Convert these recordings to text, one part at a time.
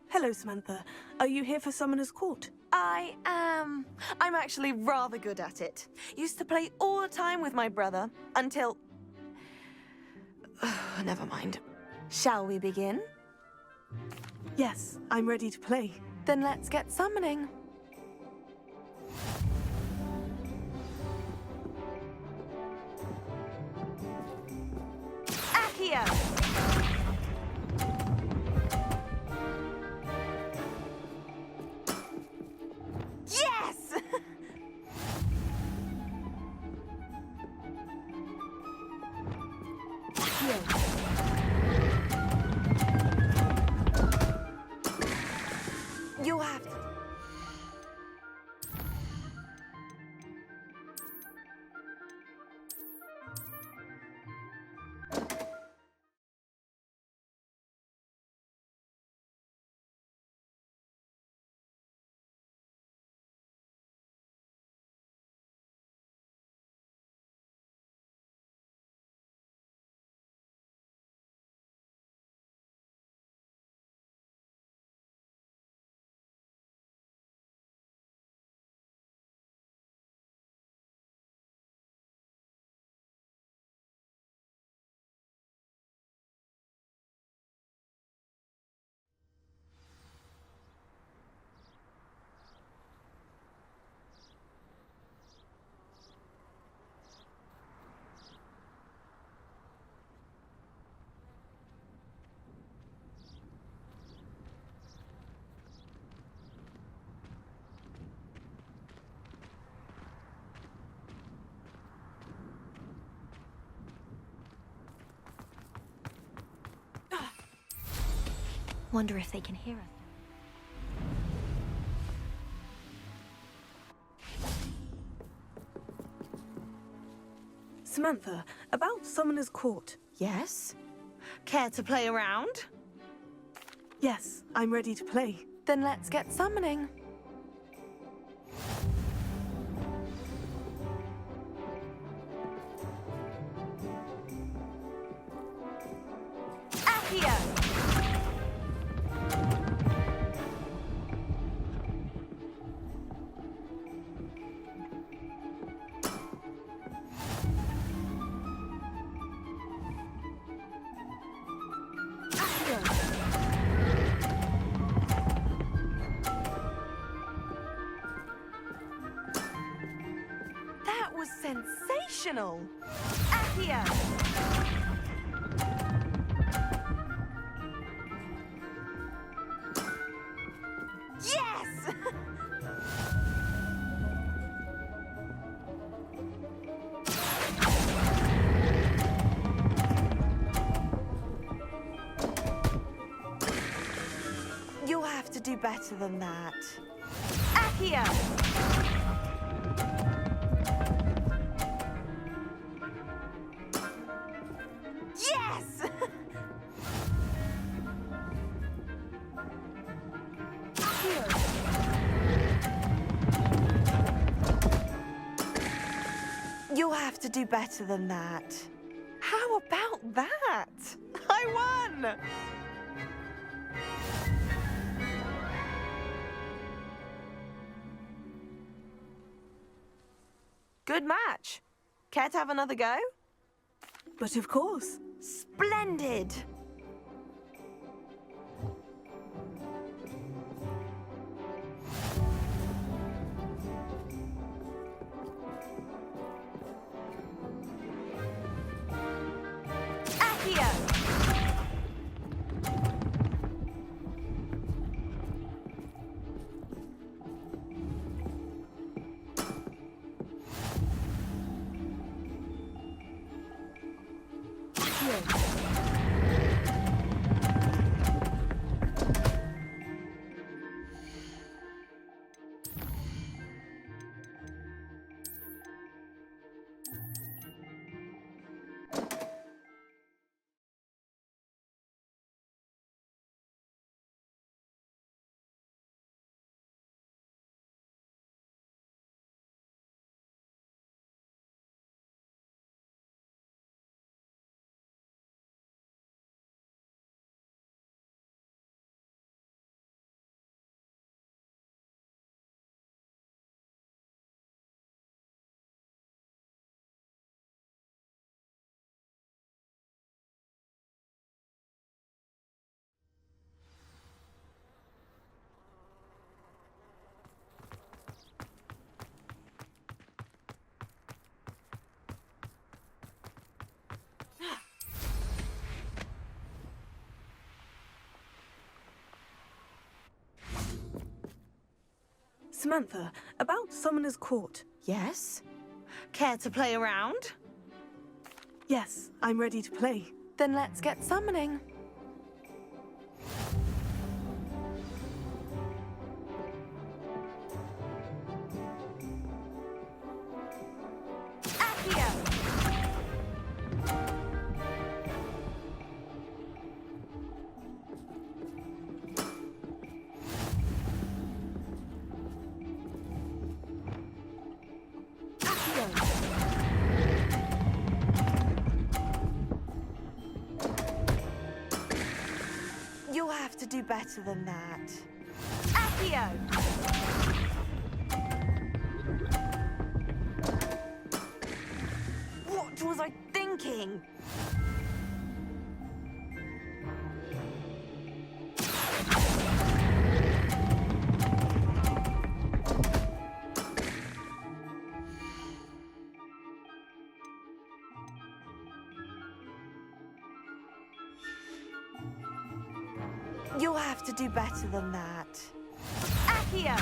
Hello, Samantha. Are you here for Summoner's Court? I am. I'm actually rather good at it. Used to play all the time with my brother, until... Never mind. Shall we begin? Yes, I'm ready to play. Then let's get summoning. Accio! Yes! You'll have to. Wonder if they can hear us. Samantha, about Summoner's Court. Yes? Care to play around? Yes, I'm ready to play. Then let's get summoning. Accio! That was sensational! Accio! Yes! You'll have to do better than that. Accio! Yes! You'll have to do better than that. How about that? I won! 1. Good match. Care to have another go? But of course. Splendid! Accio! Samantha, about Summoner's Court. Yes? Care to play around? Yes, I'm ready to play. Then let's get summoning. Accio! You'll have to do better than that. Accio! What was I thinking? You'll have to do better than that. Accio!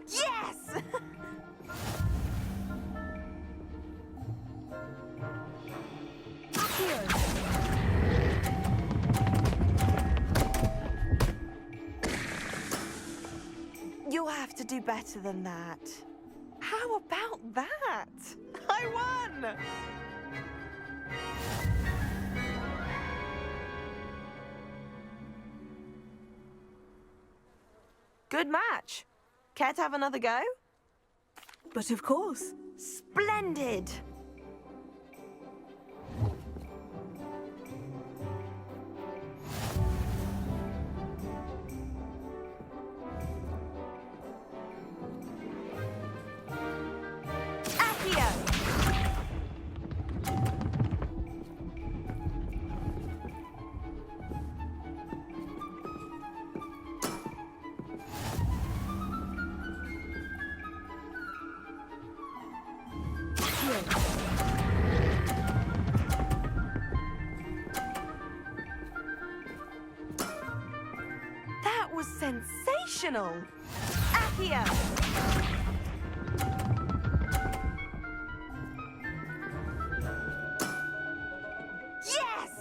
Yes! Accio! You'll have to do better than that. How about that? I won! Good match. Care to have another go? But of course. Splendid! Accio! That was sensational! Accio! Yes!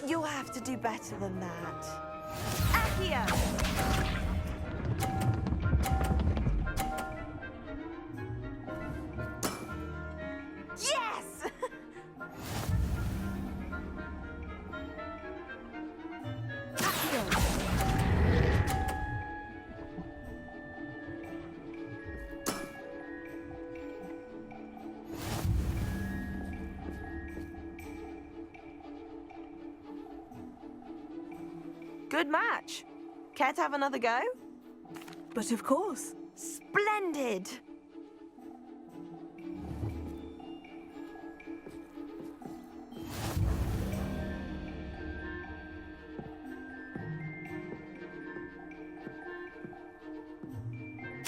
You'll have to do better than that. Accio! Yes! Accio! Good match. Care to have another go? But of course. Splendid!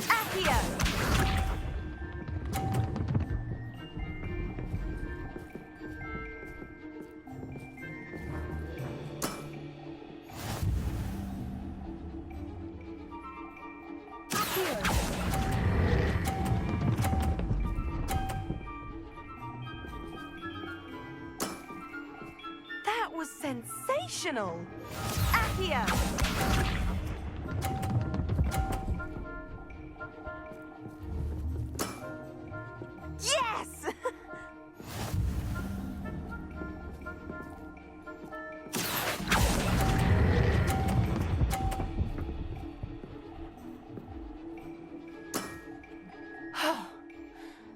Accio! That was sensational! Accio! Yes!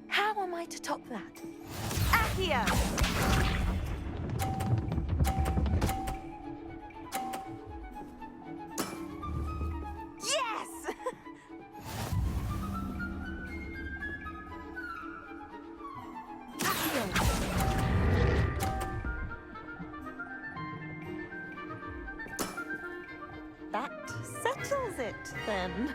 How am I to top that? Accio! Yes! That settles it, then.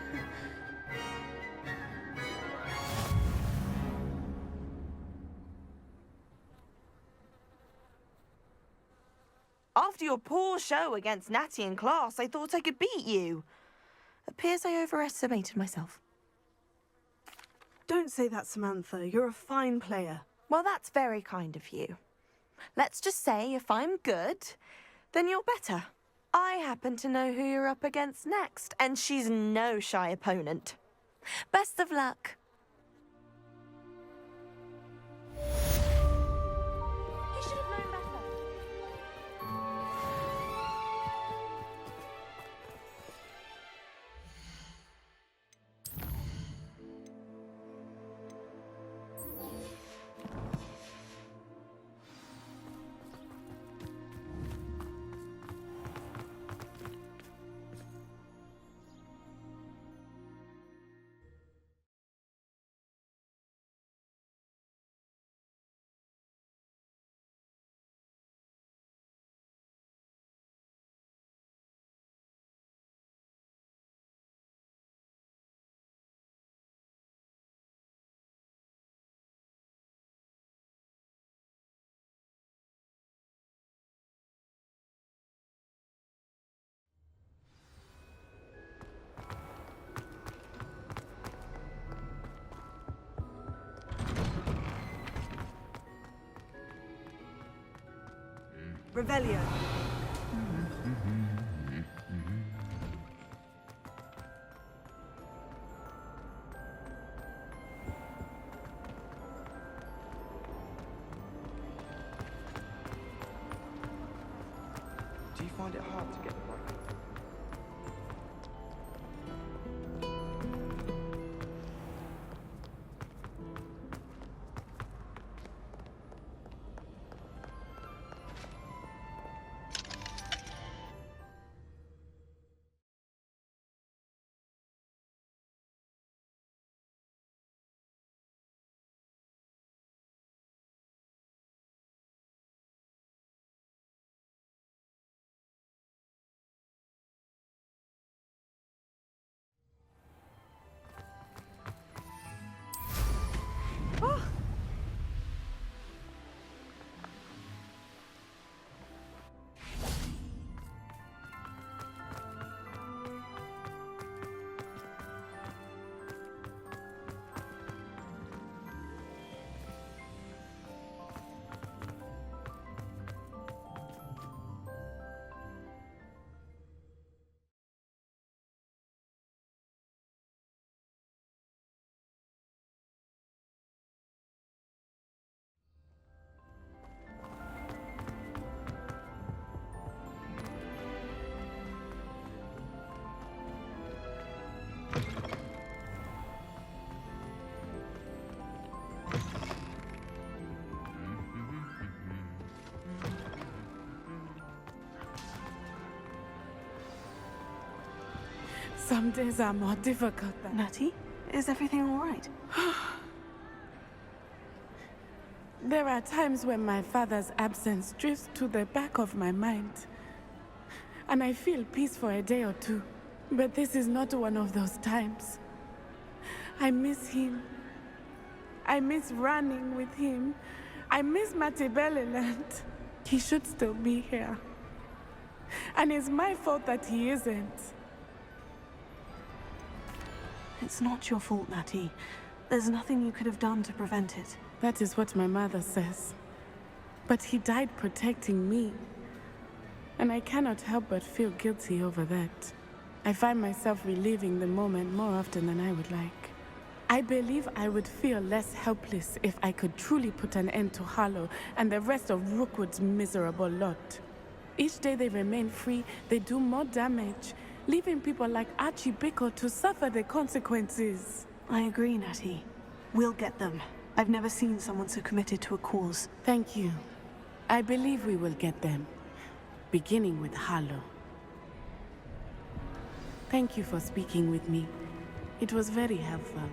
After your poor show against Natty in class, I thought I could beat you. Appears I overestimated myself. Don't say that, Samantha. You're a fine player. Well, that's very kind of you. Let's just say if I'm good, then you're better. I happen to know who you're up against next, and she's no shy opponent. Best of luck. He should have known better. Revelio. Do you find it hard to get the right Some days are more difficult than... Natty, is everything all right? There are times when my father's absence drifts to the back of my mind. And I feel peace for a day or two. But this is not one of those times. I miss him. I miss running with him. I miss Matibeleland. He should still be here. And it's my fault that he isn't. It's not your fault, Natty. There's nothing you could have done to prevent it. That is what my mother says. But he died protecting me. And I cannot help but feel guilty over that. I find myself reliving the moment more often than I would like. I believe I would feel less helpless if I could truly put an end to Harlow and the rest of Rookwood's miserable lot. Each day they remain free, they do more damage, leaving people like Archie Bickle to suffer the consequences. I agree, Natty. We'll get them. I've never seen someone so committed to a cause. Thank you. I believe we will get them, beginning with Harlow. Thank you for speaking with me. It was very helpful.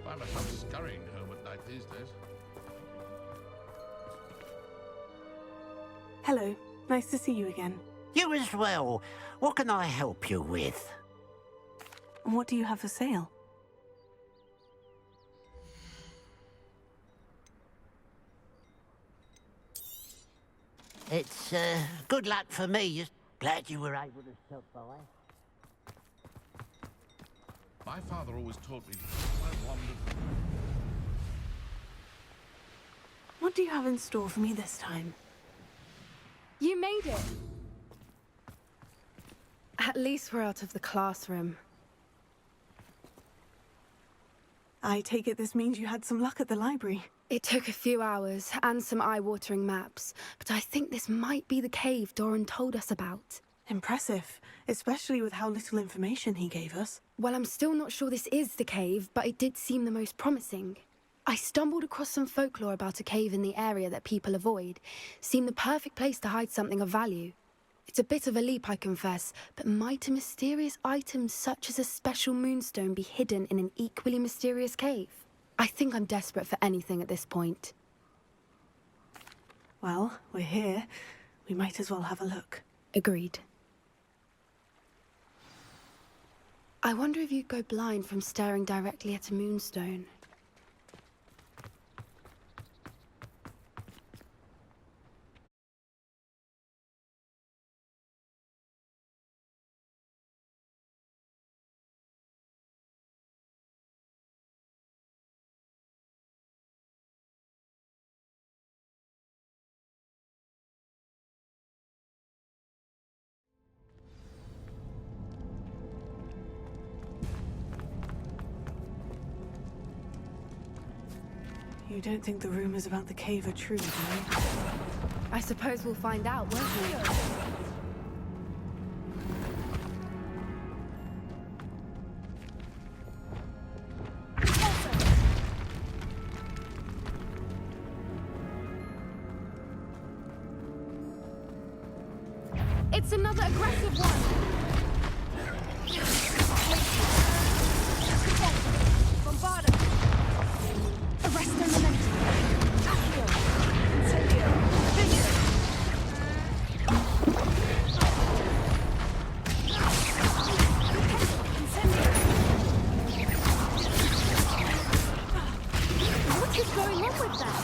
Find myself scurrying home at night these days. Hello. Nice to see you again. You as well. What can I help you with? What do you have for sale? It's, good luck for me. Glad you were able to stop by. My father always taught me I wandered. What do you have in store for me this time? You made it! At least we're out of the classroom. I take it this means you had some luck at the library. It took a few hours and some eye-watering maps, but I think this might be the cave Doran told us about. Impressive, especially with how little information he gave us. Well, I'm still not sure this is the cave, but it did seem the most promising. I stumbled across some folklore about a cave in the area that people avoid. Seemed the perfect place to hide something of value. It's a bit of a leap, I confess, but might a mysterious item such as a special moonstone be hidden in an equally mysterious cave? I think I'm desperate for anything at this point. Well, we're here. We might as well have a look. Agreed. I wonder if you'd go blind from staring directly at a moonstone. You don't think the rumors about the cave are true, do you? I suppose we'll find out, won't we? It's another aggressive one! Bombarda! Arresto momentum! Accio! Incendio! Vigor! Incendio! What is going on with that?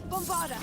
Bombarda!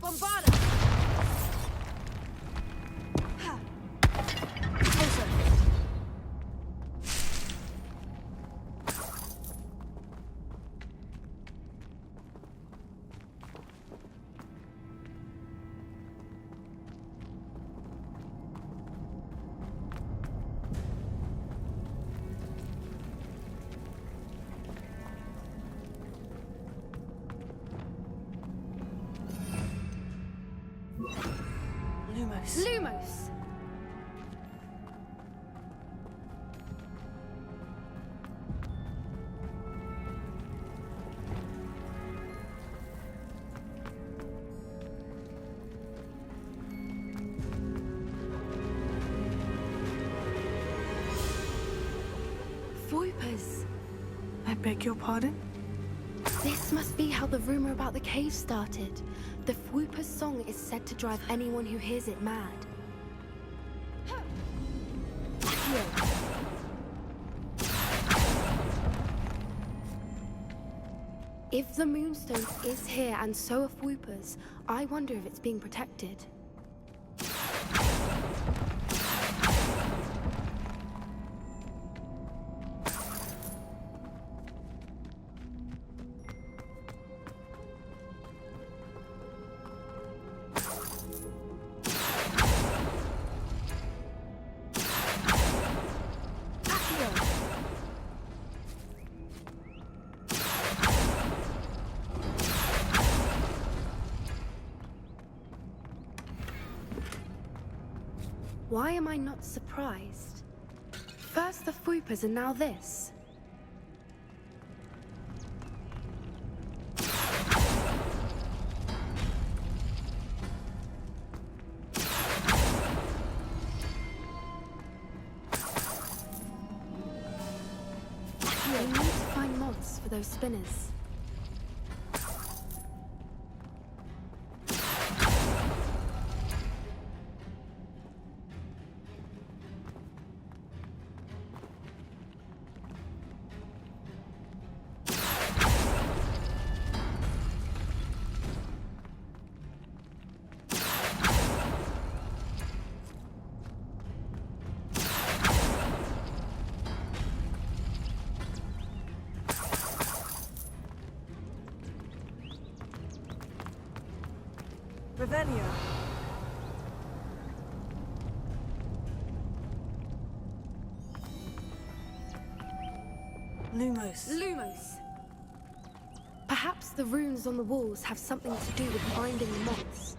Bombarda! Closer! Lumos. Lumos! Voipers! I beg your pardon? This must be how the rumor about the cave started. The Fwooper's song is said to drive anyone who hears it mad. If the Moonstone is here and so are Fwoopers, I wonder if it's being protected. Why am I not surprised? First the Fwoopers and now this. We need to find moths for those spinners. Revelio. Lumos. Lumos! Perhaps the runes on the walls have something to do with finding the moths.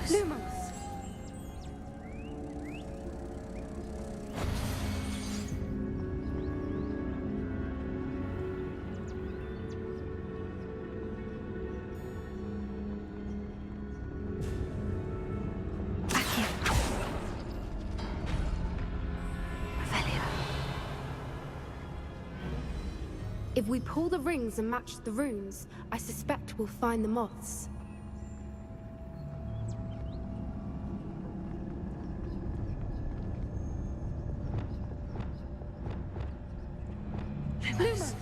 Lumos! If we pull the rings and match the runes, I suspect we'll find the moths. Lumos!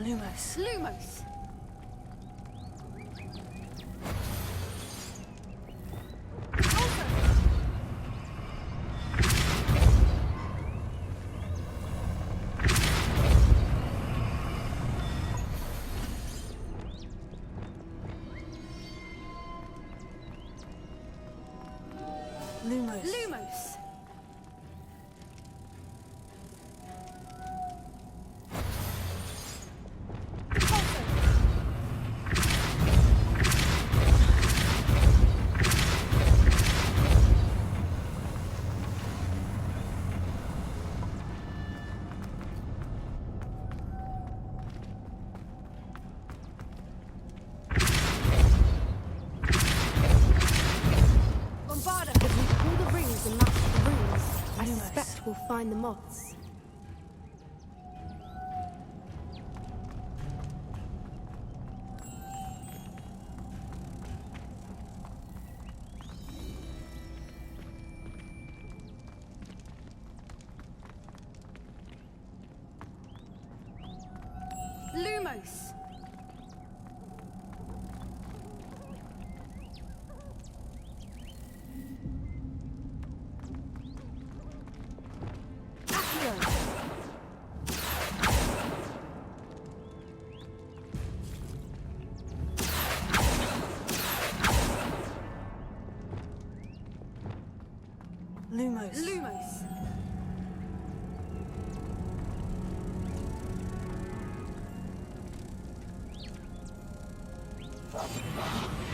Lumos. Lumos! Lumos. Lumos! Bombarda! If we pull the rings and match the runes, I suspect we'll find the moths. Lumos! Lumos. Lumos!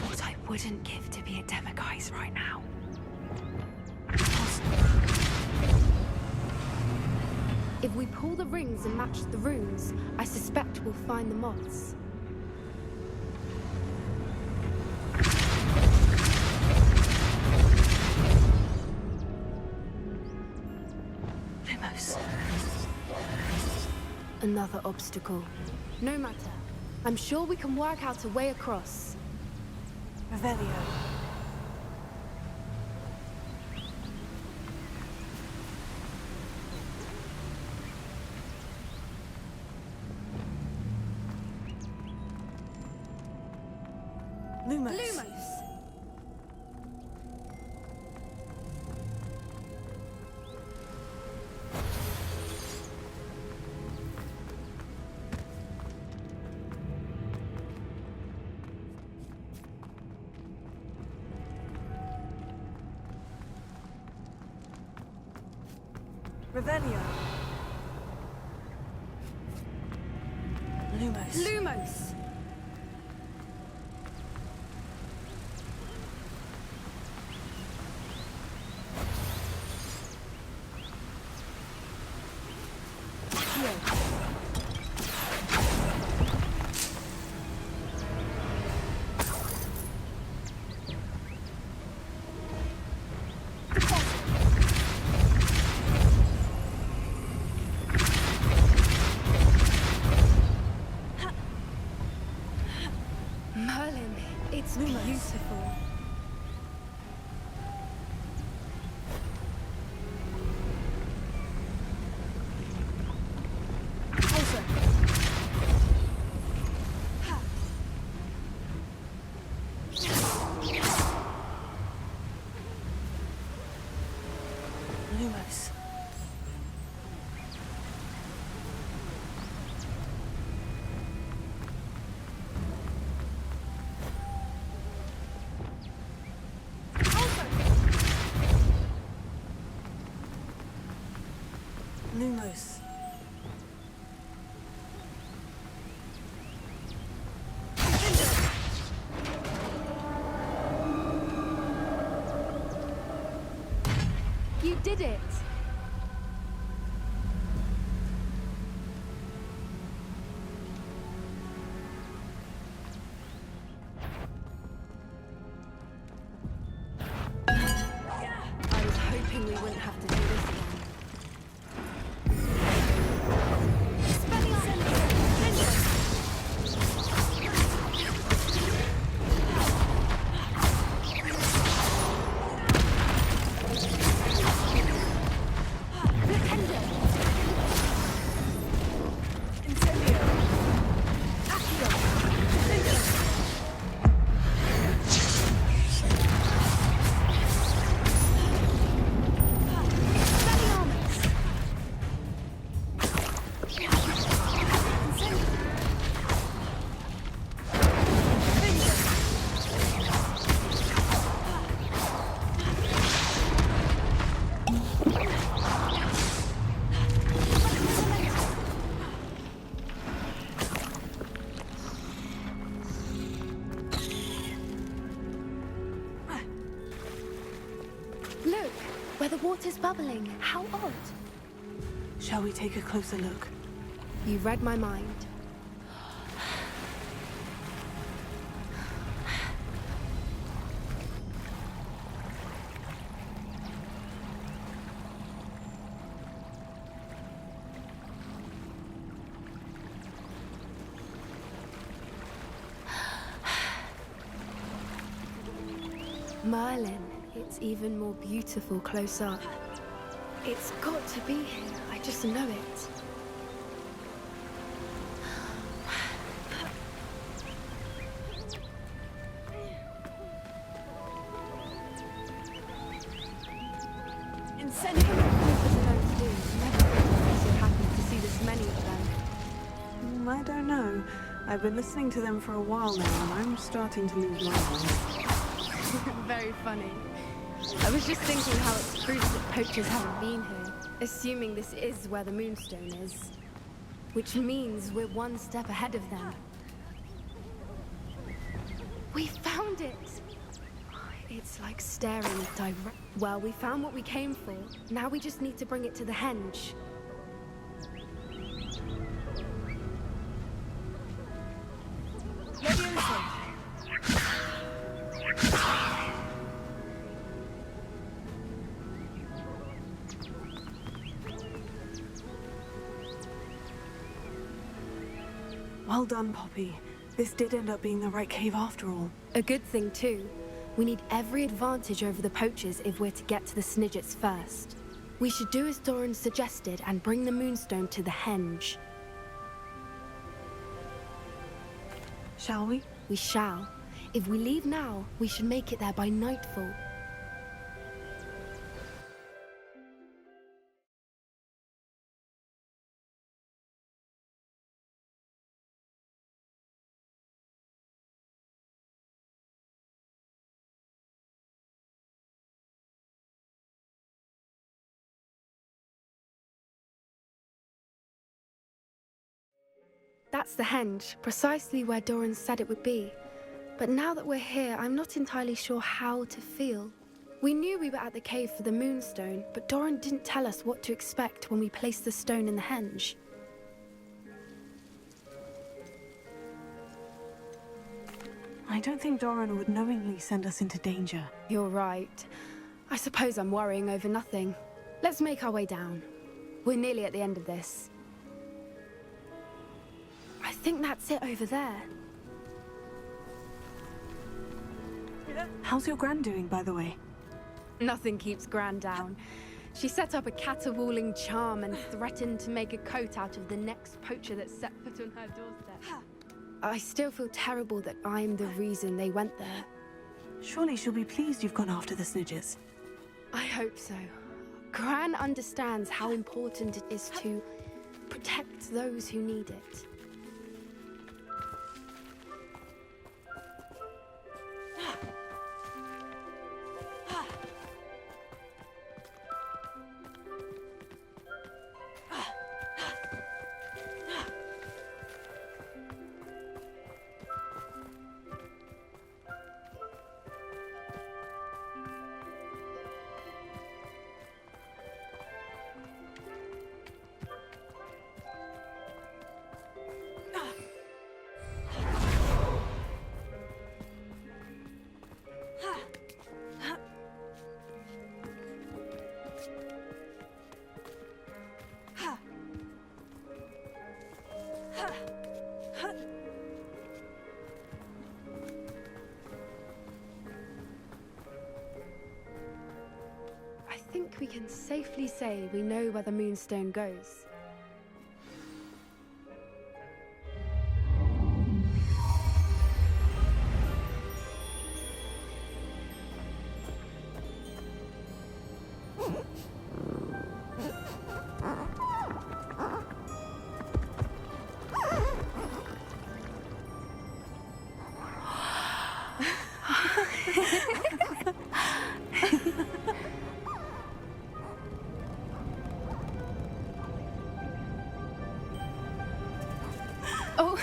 What I wouldn't give to be a Demiguise right now. If we pull the rings and match the runes, I suspect we'll find the moths. Lumos. Another obstacle. No matter. I'm sure we can work out a way across. Revelio. Lumos. Lumos! Revelio. Lumos. Lumos! Merlin, it's beautiful. Lumos. Lumos. You did it! I was hoping we wouldn't have to do this again. Look, where the water's bubbling. How odd. Shall we take a closer look? You read my mind. Merlin, it's even more beautiful close up. It's got to be here, I just know it. Incendiary creepers alone too. Never thought I'd be so happy to see this many of them. I don't know. I've been listening to them for a while now, and I'm starting to lose my mind. Very funny. I was just thinking how it's proof that poachers haven't been here, assuming this is where the Moonstone is. Which means we're one step ahead of them. We found it! It's like staring direct. Well, we found what we came for. Now we just need to bring it to the henge. Well done, Poppy. This did end up being the right cave after all. A good thing, too. We need every advantage over the poachers if we're to get to the Snidgets first. We should do as Doran suggested and bring the Moonstone to the henge. Shall we? We shall. If we leave now, we should make it there by nightfall. That's the henge, precisely where Doran said it would be. But now that we're here, I'm not entirely sure how to feel. We knew we were at the cave for the Moonstone, but Doran didn't tell us what to expect when we placed the stone in the henge. I don't think Doran would knowingly send us into danger. You're right. I suppose I'm worrying over nothing. Let's make our way down. We're nearly at the end of this. I think that's it over there. How's your Gran doing, by the way? Nothing keeps Gran down. She set up a caterwauling charm and threatened to make a coat out of the next poacher that set foot on her doorstep. I still feel terrible that I'm the reason they went there. Surely she'll be pleased you've gone after the Snidgets. I hope so. Gran understands how important it is to protect those who need it. I think we can safely say we know where the Moonstone goes. Oh.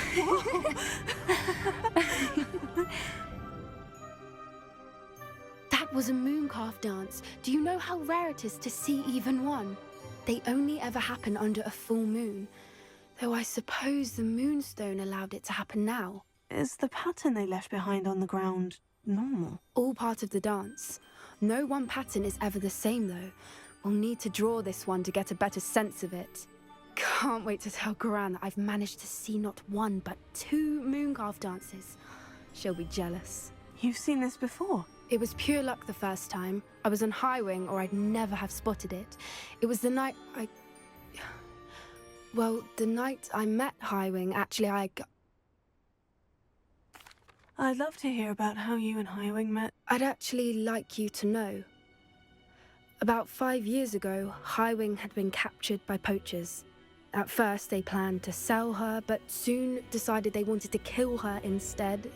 That was a moon mooncalf dance. Do you know how rare it is to see even one? They only ever happen under a full moon. Though I suppose the moonstone allowed it to happen now. Is the pattern they left behind on the ground normal? All part of the dance. No one pattern is ever the same, though. We'll need to draw this one to get a better sense of it. Can't wait to tell Gran that I've managed to see not one, but 2 mooncalf dances. She'll be jealous. You've seen this before? It was pure luck the first time. I was on High Wing, or I'd never have spotted it. It was the night the night I met High Wing, actually, I'd love to hear about how you and Highwing met. I'd actually like you to know. About 5 years ago, High Wing had been captured by poachers. At first, they planned to sell her, but soon decided they wanted to kill her instead.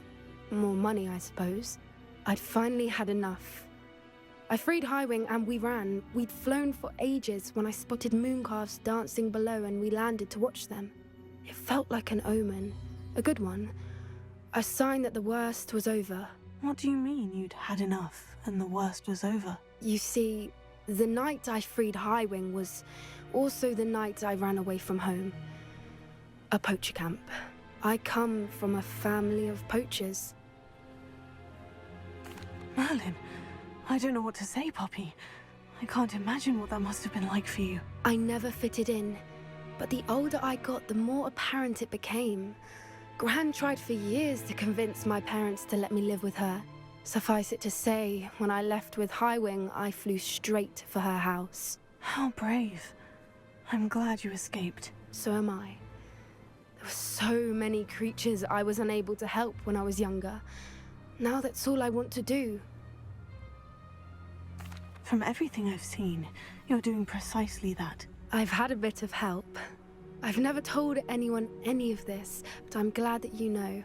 More money, I suppose. I'd finally had enough. I freed High Wing and we ran. We'd flown for ages when I spotted mooncalves dancing below and we landed to watch them. It felt like an omen. A good one. A sign that the worst was over. What do you mean you'd had enough and the worst was over? You see, the night I freed High Wing was also the night I ran away from home. A poacher camp. I come from a family of poachers. Merlin, I don't know what to say, Poppy. I can't imagine what that must have been like for you. I never fitted in, but the older I got, the more apparent it became. Gran tried for years to convince my parents to let me live with her. Suffice it to say, when I left with High Wing, I flew straight for her house. How brave. I'm glad you escaped. So am I. There were so many creatures I was unable to help when I was younger. Now that's all I want to do. From everything I've seen, you're doing precisely that. I've had a bit of help. I've never told anyone any of this, but I'm glad that you know.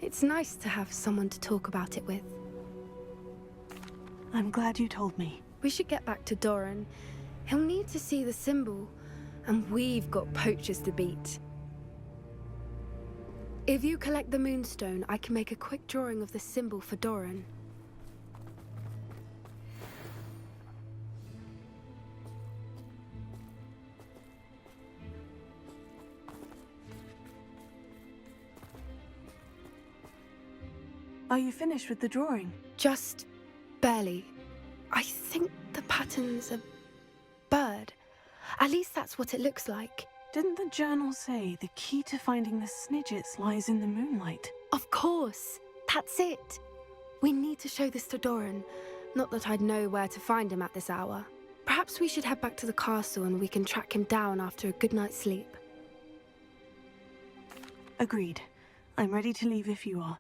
It's nice to have someone to talk about it with. I'm glad you told me. We should get back to Doran. He'll need to see the symbol, and we've got poachers to beat. If you collect the moonstone, I can make a quick drawing of the symbol for Doran. Are you finished with the drawing? Just barely. I think the pattern's a bird. At least that's what it looks like. Didn't the journal say the key to finding the Snidgets lies in the moonlight? Of course. That's it. We need to show this to Doran. Not that I'd know where to find him at this hour. Perhaps we should head back to the castle and we can track him down after a good night's sleep. Agreed. I'm ready to leave if you are.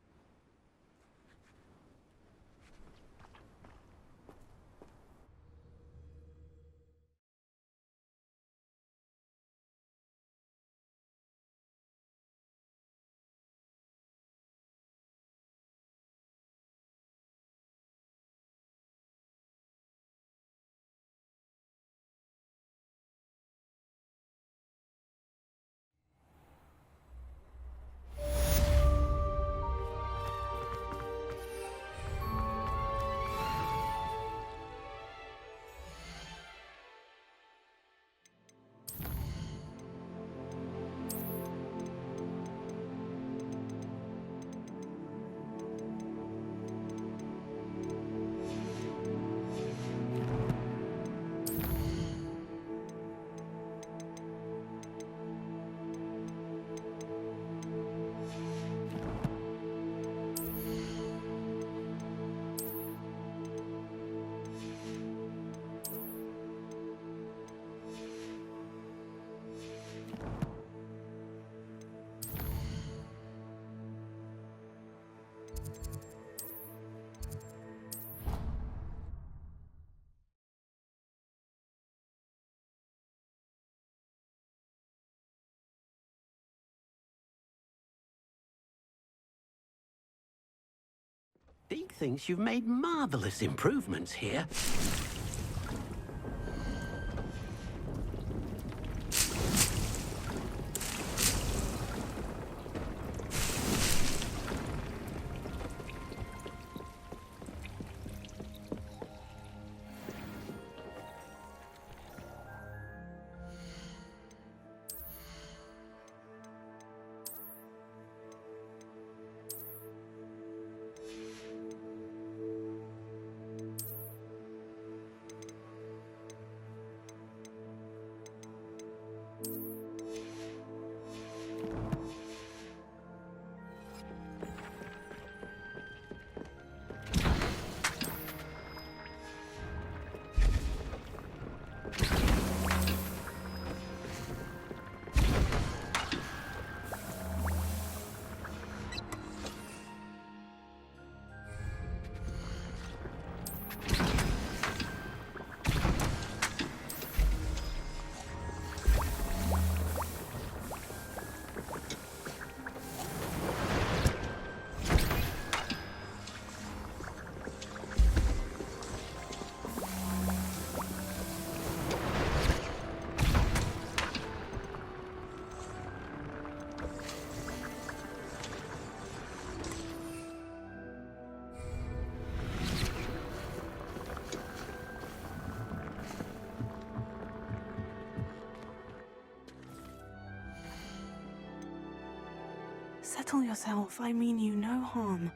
Deke thinks you've made marvelous improvements here. Settle yourself. I mean you no harm.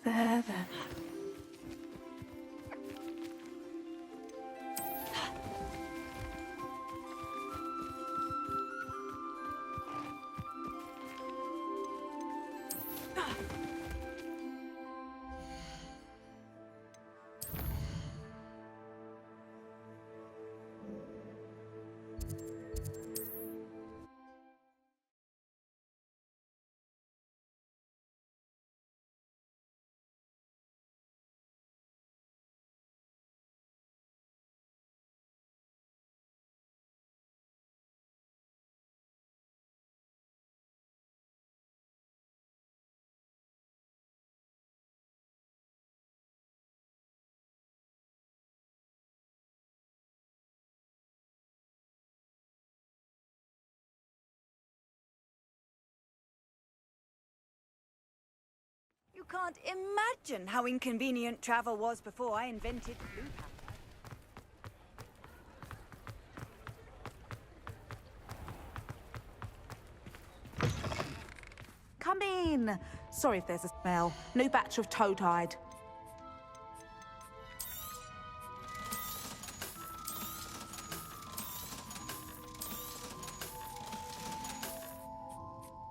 There, there. You can't imagine how inconvenient travel was before I invented blue powder. Come in. Sorry if there's a smell. New batch of toe-tied.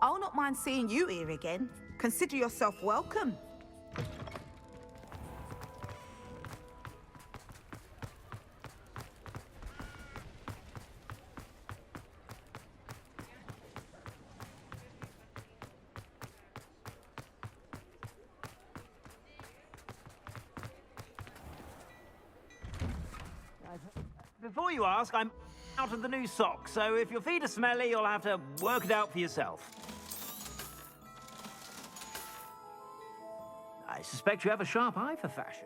I'll not mind seeing you here again. Consider yourself welcome. Before you ask, I'm out of the new socks, so if your feet are smelly, you'll have to work it out for yourself. I suspect you have a sharp eye for fashion.